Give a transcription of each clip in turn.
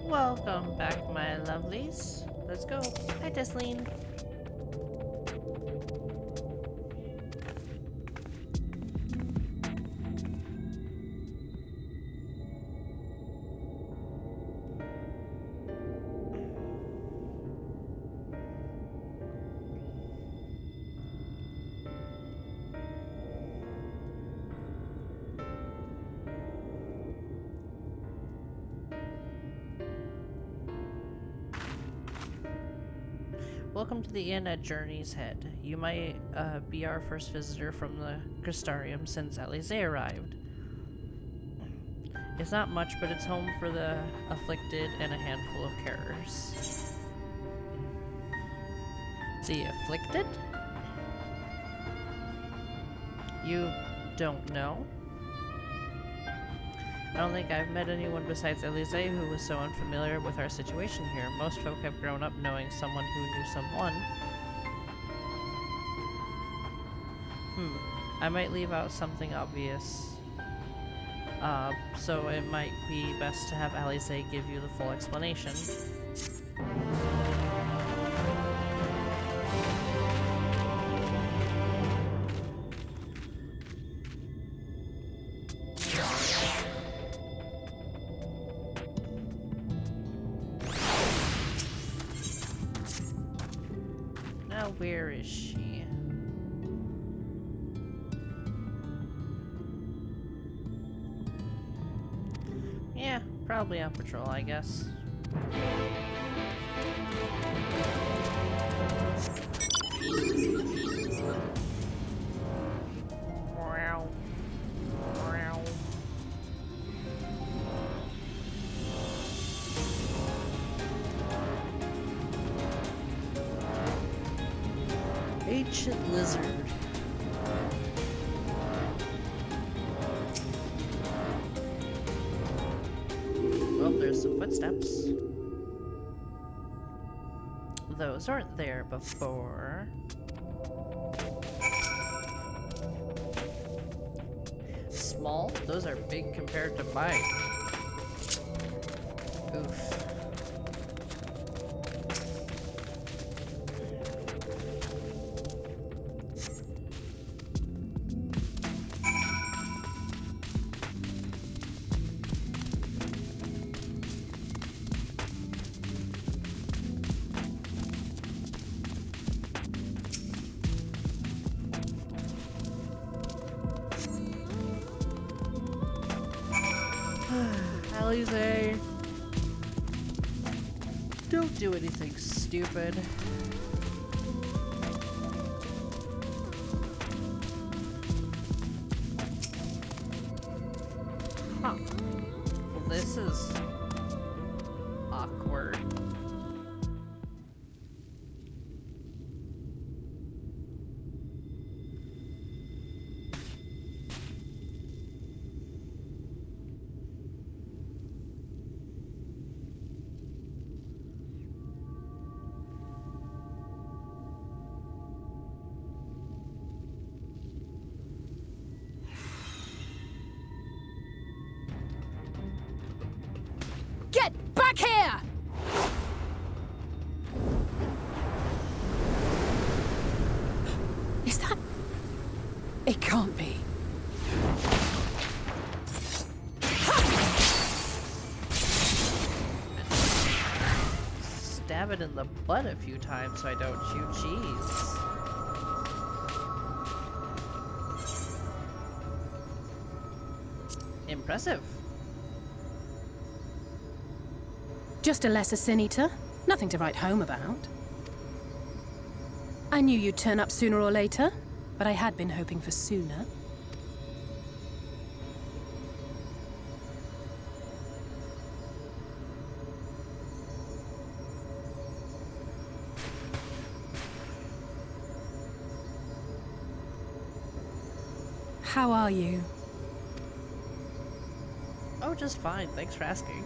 Welcome back, my lovelies. Let's go. Hi, Desleen. Welcome to the inn at Journey's Head. You might be our first visitor from the Crystarium since Alize arrived. It's not much, but it's home for the afflicted and a handful of carers. The afflicted? You don't know? I don't think I've met anyone besides Alize who was so unfamiliar with our situation here. Most folk have grown up knowing someone who knew someone. I might leave out something obvious. So it might be best to have Alize give you the full explanation. Now, where is she? Yeah, probably on patrol, I guess. Wow. Wow. Ancient lizard. Well, there's some footsteps. Those aren't there before. Small? Those are big compared to mine. Oof. Alize, don't do anything stupid. Huh. Well, this is awkward. Get back here! Is that... It can't be. Stab it in the butt a few times so I don't chew cheese. Impressive. Just a lesser sin eater. Nothing to write home about. I knew you'd turn up sooner or later, but I had been hoping for sooner. How are you? Oh, just fine. Thanks for asking.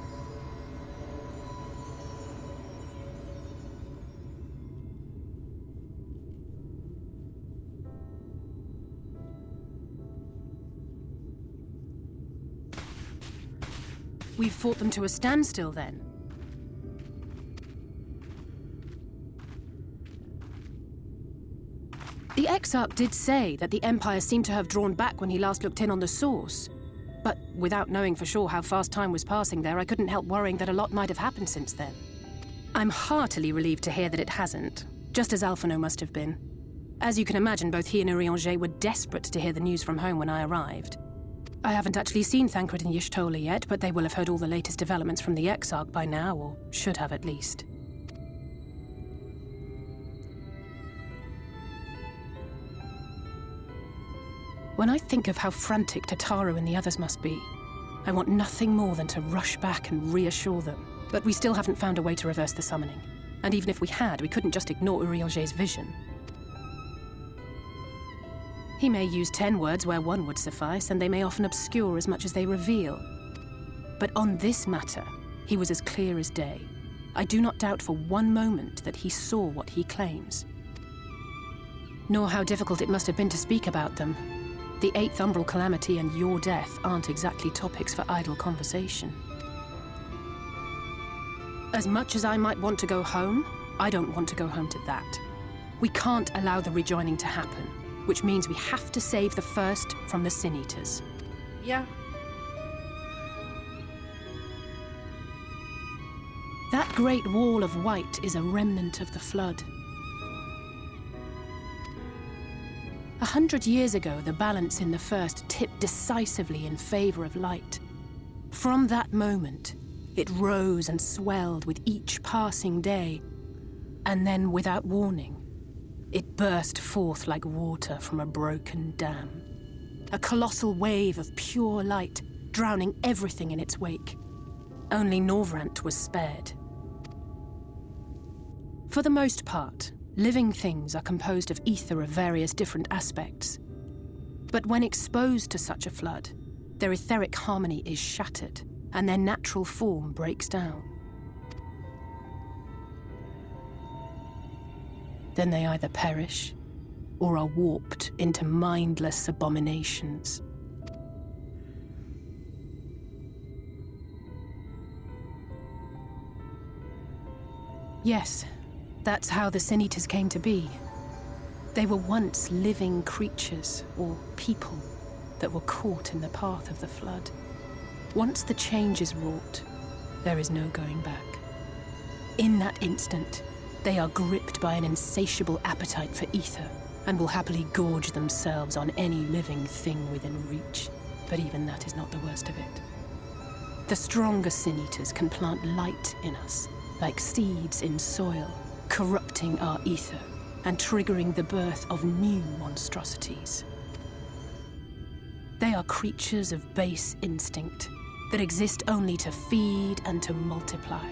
We've fought them to a standstill then. The Exarch did say that the Empire seemed to have drawn back when he last looked in on the source. But without knowing for sure how fast time was passing there, I couldn't help worrying that a lot might have happened since then. I'm heartily relieved to hear that it hasn't, just as Alphino must have been. As you can imagine, both he and Urianger were desperate to hear the news from home when I arrived. I haven't actually seen Thancred and Y'shtola yet, but they will have heard all the latest developments from the Exarch by now, or should have at least. When I think of how frantic Tataru and the others must be, I want nothing more than to rush back and reassure them. But we still haven't found a way to reverse the summoning. And even if we had, we couldn't just ignore Urianger's vision. He may use 10 words where one would suffice, and they may often obscure as much as they reveal. But on this matter, he was as clear as day. I do not doubt for one moment that he saw what he claims. Nor how difficult it must have been to speak about them. The 8th Umbral Calamity and your death aren't exactly topics for idle conversation. As much as I might want to go home, I don't want to go home to that. We can't allow the rejoining to happen, which means we have to save the first from the Sin Eaters. Yeah. That great wall of white is a remnant of the Flood. 100 years ago, the balance in the First tipped decisively in favor of light. From that moment, it rose and swelled with each passing day, and then, without warning, it burst forth like water from a broken dam. A colossal wave of pure light, drowning everything in its wake. Only Norvrant was spared. For the most part, living things are composed of ether of various different aspects. But when exposed to such a flood, their etheric harmony is shattered, and their natural form breaks down. Then they either perish, or are warped into mindless abominations. Yes, that's how the Sin Eaters came to be. They were once living creatures, or people, that were caught in the path of the Flood. Once the change is wrought, there is no going back. In that instant, they are gripped by an insatiable appetite for ether, and will happily gorge themselves on any living thing within reach. But even that is not the worst of it. The stronger Sin Eaters can plant light in us, like seeds in soil, corrupting our ether and triggering the birth of new monstrosities. They are creatures of base instinct that exist only to feed and to multiply.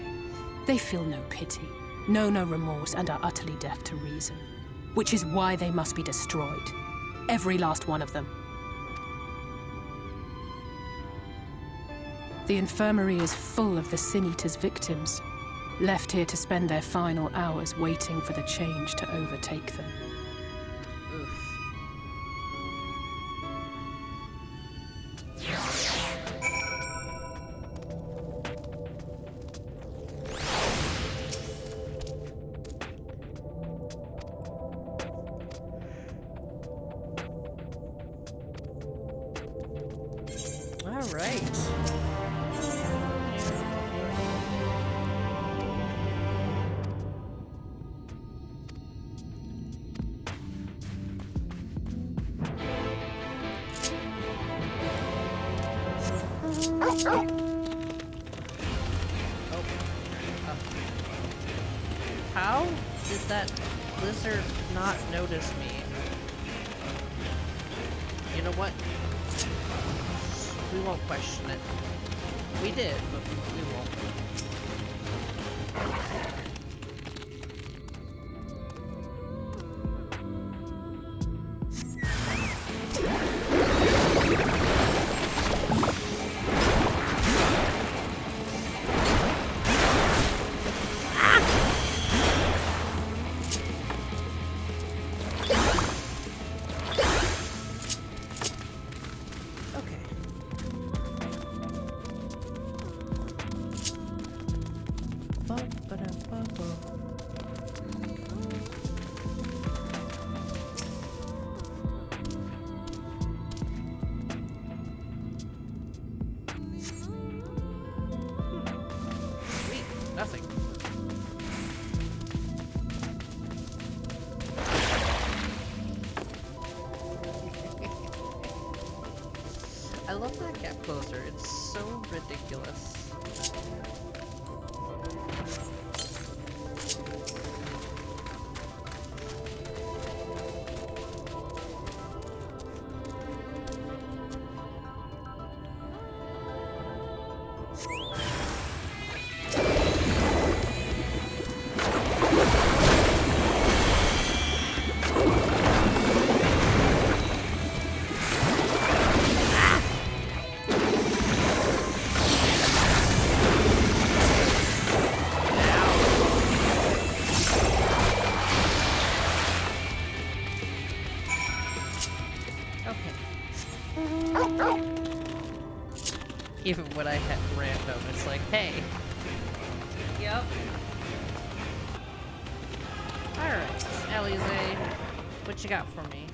They feel no pity, know no remorse, and are utterly deaf to reason, which is why they must be destroyed. Every last one of them. The infirmary is full of the Sin Eaters' victims, left here to spend their final hours waiting for the change to overtake them. All right. How did that lizard not notice me? You know what? We won't question it. We did, but we won't. nothing. I love that gap closer. It's so ridiculous. Even when I hit random, it's like, hey. Yep. Alright, Alize, what you got for me?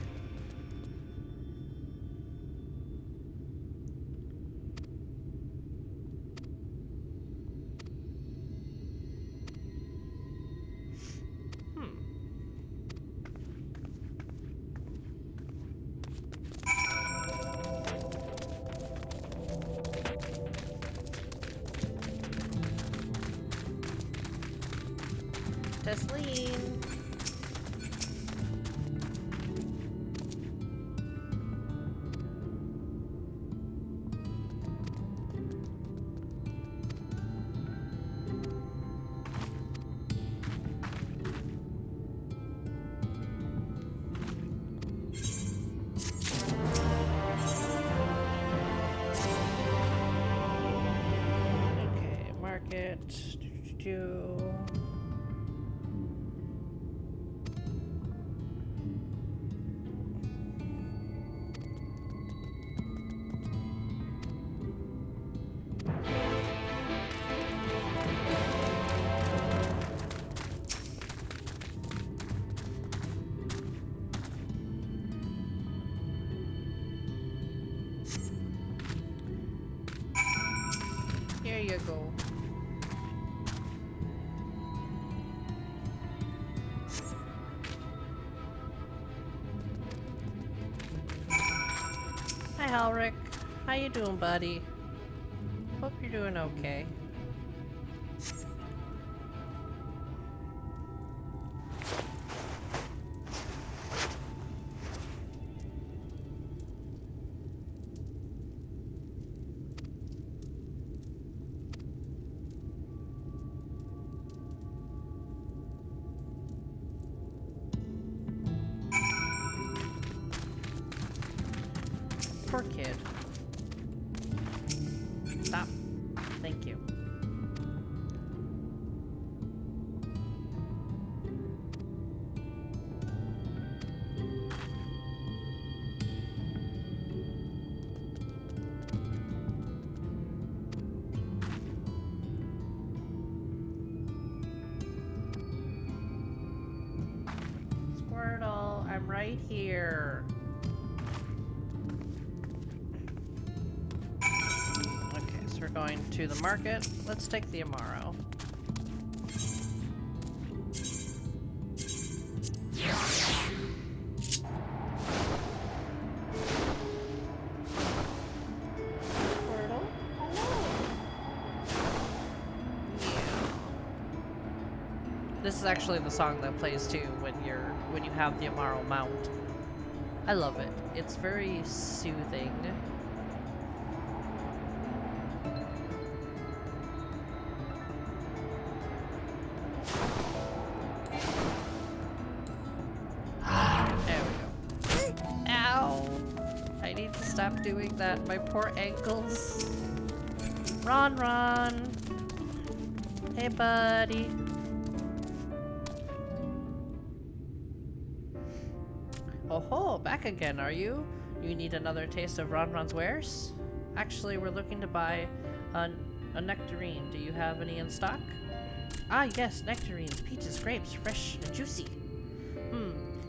Tesleen. Okay, market. Here you go. Hi, Halric. How you doing, buddy? Hope you're doing okay. Poor kid. Stop. Thank you. Squirtle, I'm right here. We're going to the market. Let's take the Amaro. Squirtle, hello. Yeah. This is actually the song that plays too when you have the Amaro mount. I love it. It's very soothing. Stop doing that, my poor ankles. Ron. Hey, buddy. Oh ho, back again, are you? You need another taste of Ron's wares? Actually, we're looking to buy a nectarine. Do you have any in stock? Ah, yes, nectarines, peaches, grapes, fresh and juicy.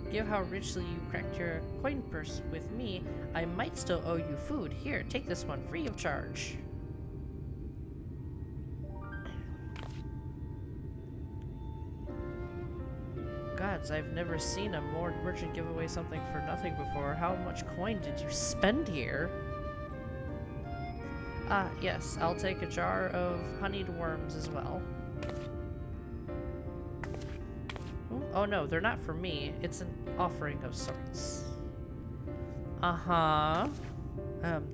Give how richly you cracked your coin purse with me, I might still owe you food. Here, take this one free of charge. merchants. I've never seen a merchant give away something for nothing before. How much coin did you spend here? Ah, yes, I'll take a jar of honeyed worms as well. Ooh, oh no, they're not for me. It's an offering of sorts. Uh-huh.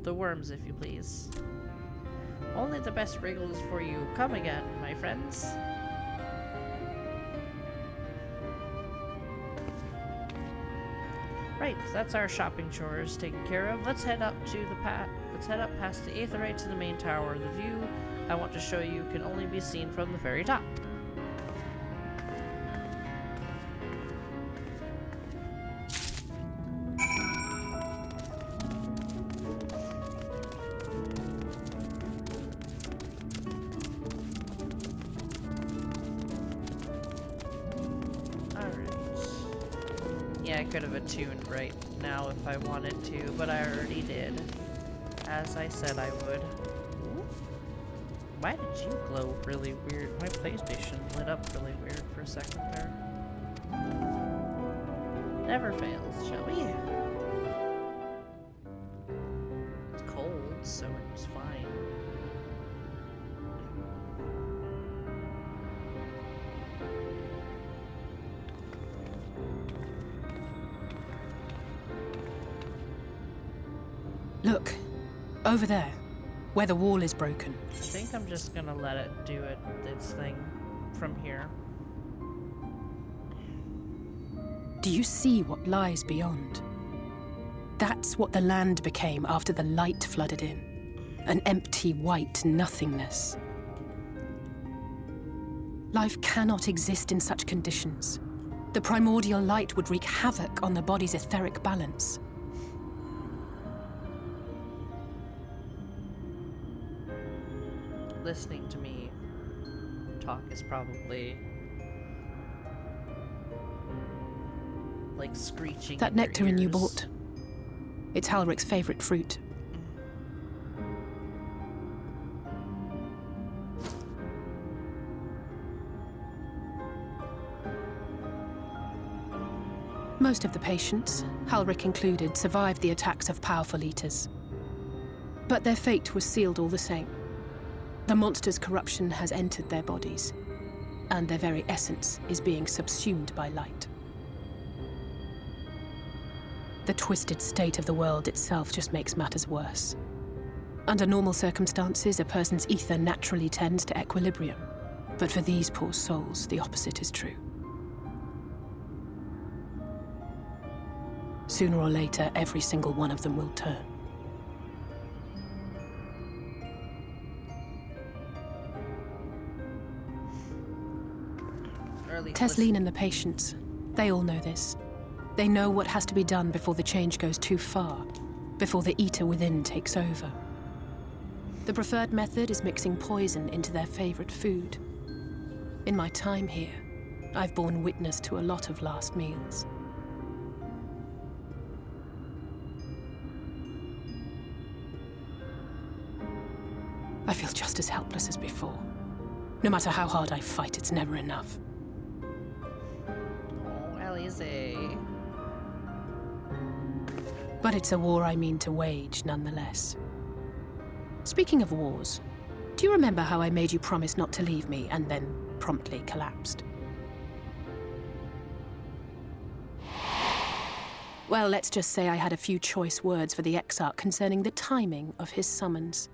The worms, if you please. Only the best regal is for you. Come again, my friends. Right, that's our shopping chores taken care of. Let's head up to the Let's head up past the Aetherite to the main tower. The view I want to show you can only be seen from the very top. Yeah, I could have attuned right now if I wanted to, but I already did. As I said I would. Ooh. Why did you glow really weird? My PlayStation lit up really weird for a second there. Never fails, shall we? It's cold, so it's fine. Look, over there, where the wall is broken. I think I'm just gonna let it do its thing from here. Do you see what lies beyond? That's what the land became after the light flooded in. An empty white nothingness. Life cannot exist in such conditions. The primordial light would wreak havoc on the body's etheric balance. Listening to me talk is probably like screeching. That nectarine you bought. It's Halric's favorite fruit. Most of the patients, Halric included, survived the attacks of powerful eaters. But their fate was sealed all the same. The monster's corruption has entered their bodies, and their very essence is being subsumed by light. The twisted state of the world itself just makes matters worse. Under normal circumstances, a person's ether naturally tends to equilibrium. But for these poor souls, the opposite is true. Sooner or later, every single one of them will turn. Tesleen and the patients, they all know this. They know what has to be done before the change goes too far, before the eater within takes over. The preferred method is mixing poison into their favorite food. In my time here, I've borne witness to a lot of last meals. I feel just as helpless as before. No matter how hard I fight, it's never enough. But it's a war I mean to wage, nonetheless. Speaking of wars, do you remember how I made you promise not to leave me and then promptly collapsed? Well, let's just say I had a few choice words for the Exarch concerning the timing of his summons.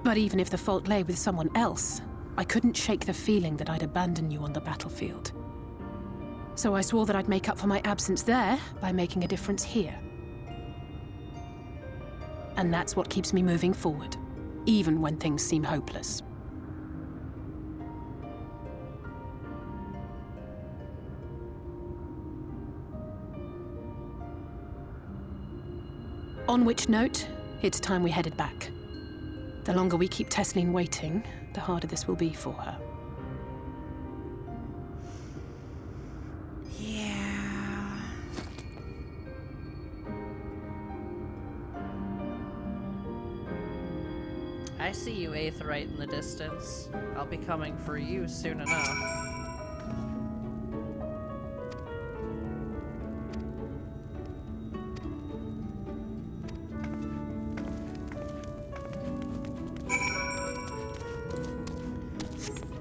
But even if the fault lay with someone else, I couldn't shake the feeling that I'd abandon you on the battlefield. So I swore that I'd make up for my absence there by making a difference here. And that's what keeps me moving forward, even when things seem hopeless. On which note, it's time we headed back. The longer we keep Tesleen waiting, the harder this will be for her. Yeah. I see you, Aetheryte, in the distance. I'll be coming for you soon enough.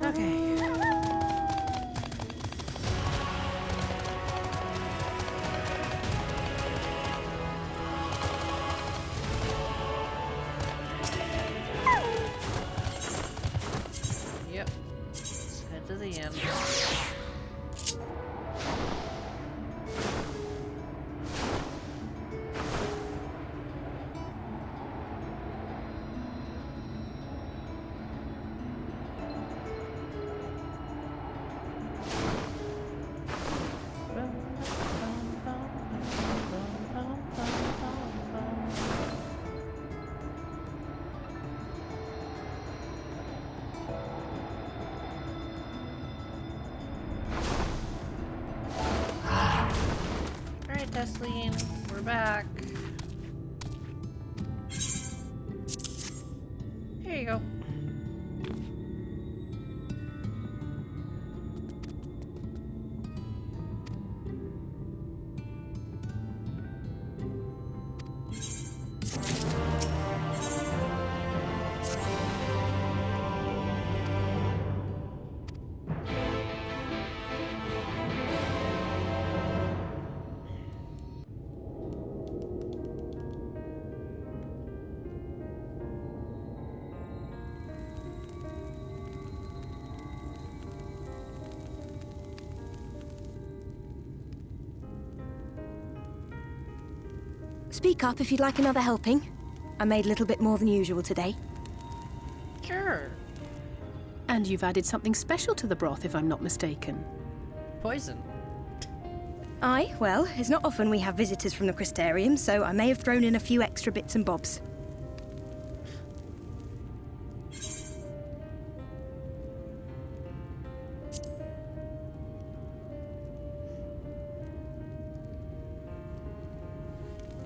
Okay. Yep. Let's head to the end. Alright, Tesleen, we're back. Here you go. Speak up if you'd like another helping. I made a little bit more than usual today. Sure. And you've added something special to the broth, if I'm not mistaken. Poison. Aye, well, it's not often we have visitors from the Crystarium, so I may have thrown in a few extra bits and bobs.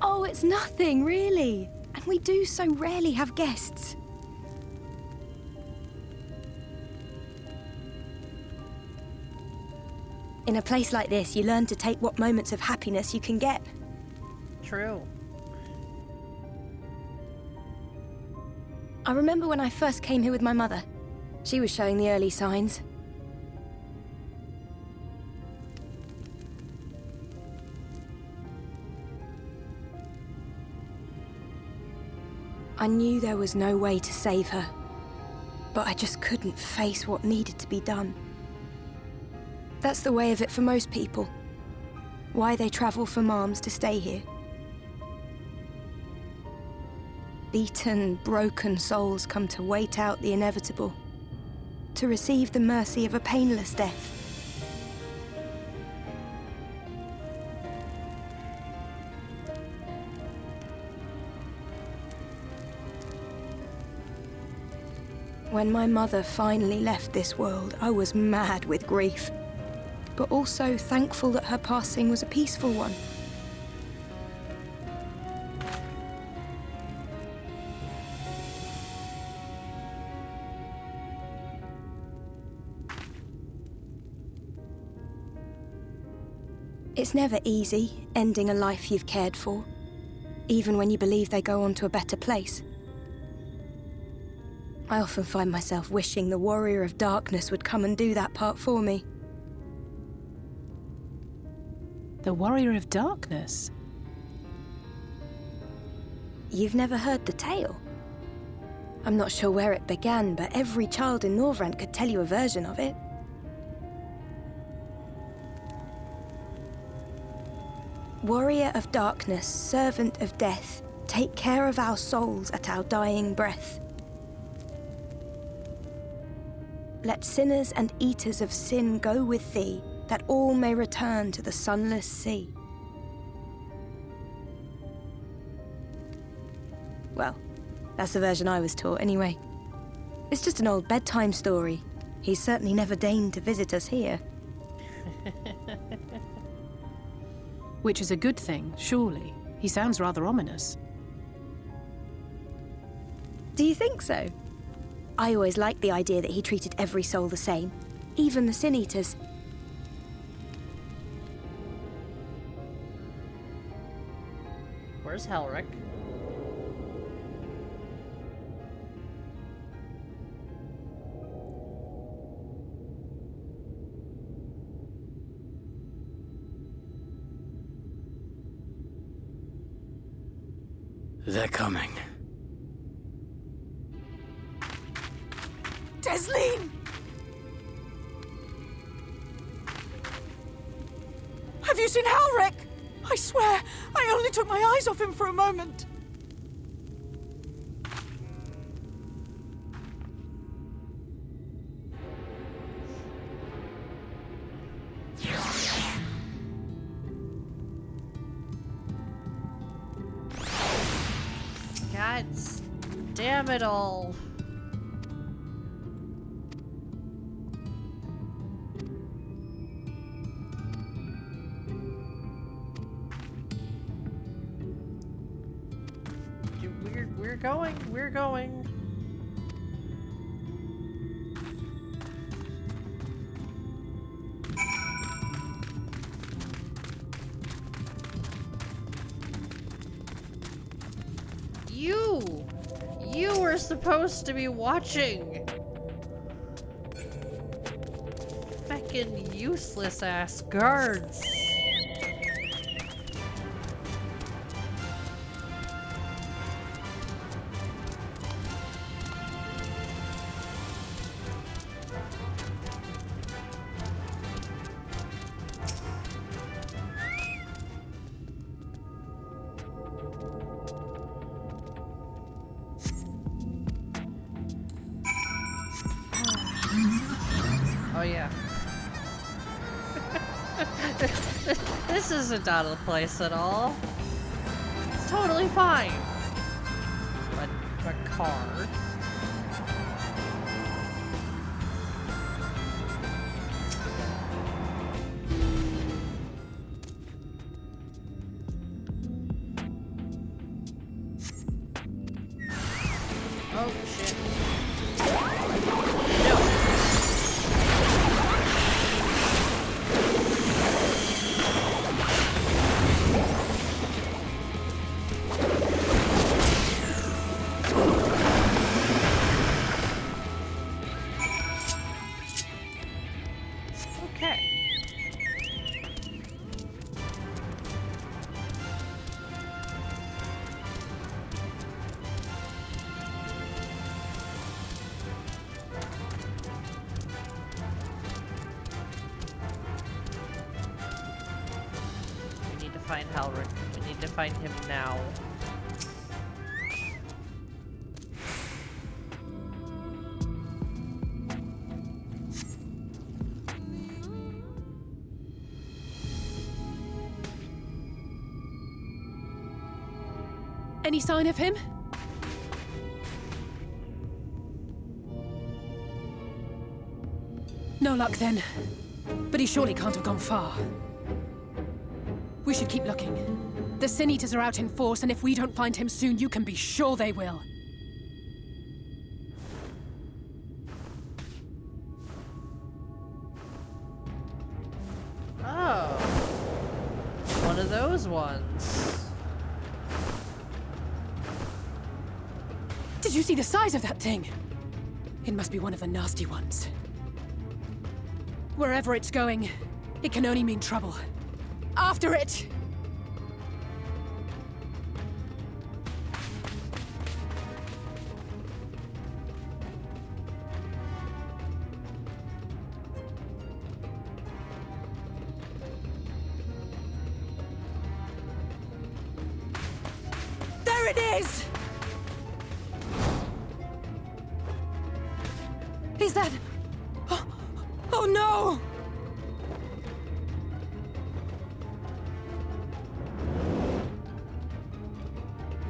Oh, it's nothing, really. And we do so rarely have guests. In a place like this, you learn to take what moments of happiness you can get. True. I remember when I first came here with my mother. She was showing the early signs. I knew there was no way to save her, but I just couldn't face what needed to be done. That's the way of it for most people. Why they travel from arms to stay here. Beaten, broken souls come to wait out the inevitable, to receive the mercy of a painless death. When my mother finally left this world, I was mad with grief, but also thankful that her passing was a peaceful one. It's never easy, ending a life you've cared for, even when you believe they go on to a better place. I often find myself wishing the Warrior of Darkness would come and do that part for me. The Warrior of Darkness? You've never heard the tale? I'm not sure where it began, but every child in Norvrent could tell you a version of it. Warrior of Darkness, servant of death, take care of our souls at our dying breath. Let sinners and eaters of sin go with thee, that all may return to the sunless sea. Well, that's the version I was taught anyway. It's just an old bedtime story. He's certainly never deigned to visit us here. Which is a good thing, surely. He sounds rather ominous. Do you think so? I always liked the idea that he treated every soul the same, even the Sin Eaters. Where's Helric? They're coming. Desleen! Have you seen Halric? I swear, I only took my eyes off him for a moment. God damn it all. We're going. You were supposed to be watching. Feckin' useless ass guards. Oh yeah. This isn't out of place at all. It's totally fine. But a car. Oh shit. Find Halric. We need to find him now. Any sign of him? No luck then. But he surely can't have gone far. We should keep looking. The Sin Eaters are out in force, and if we don't find him soon, you can be sure they will. Oh. One of those ones. Did you see the size of that thing? It must be one of the nasty ones. Wherever it's going, it can only mean trouble. After it! There it is! Is that... Oh no!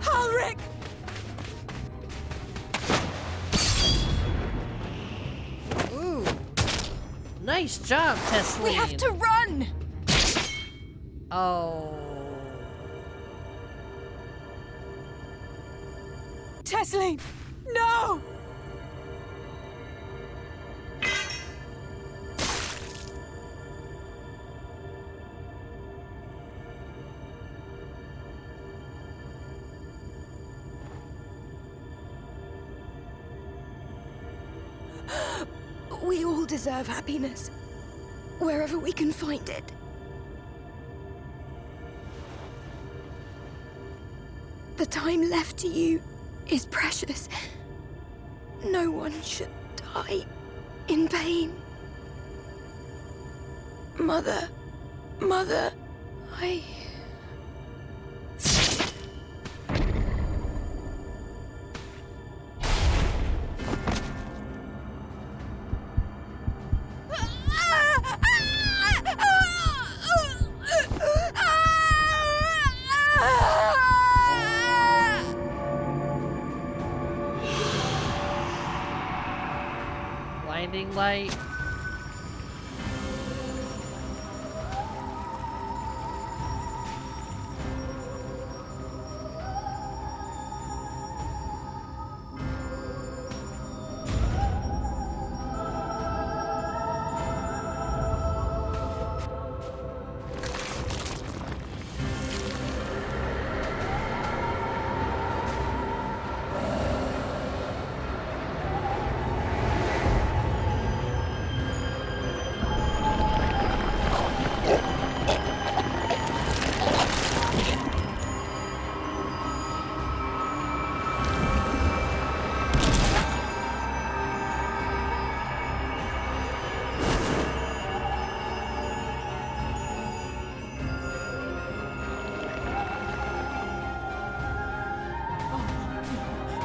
Halric! Ooh. Nice job, Tesleen. We have to run! Oh. Tesleen! No! We all deserve happiness, wherever we can find it. The time left to you is precious. No one should die in pain. Mother, I... Blinding light.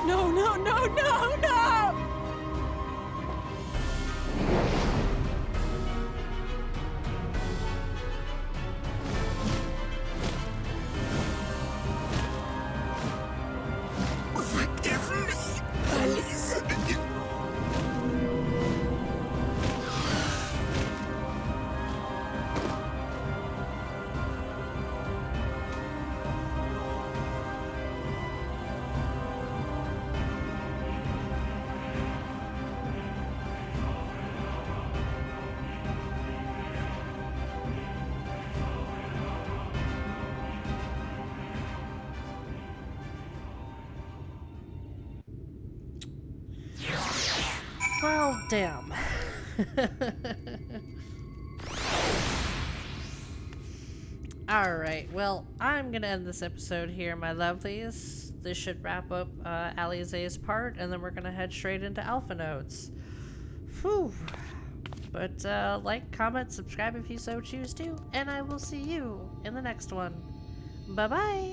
No, no, no, no, no! Forgive me, Alice. Well, damn. Alright, well, I'm gonna end this episode here, my lovelies. This should wrap up Alize's part, and then we're gonna head straight into Alpha Nodes. Whew. But like, comment, subscribe if you so choose to, and I will see you in the next one. Bye-bye!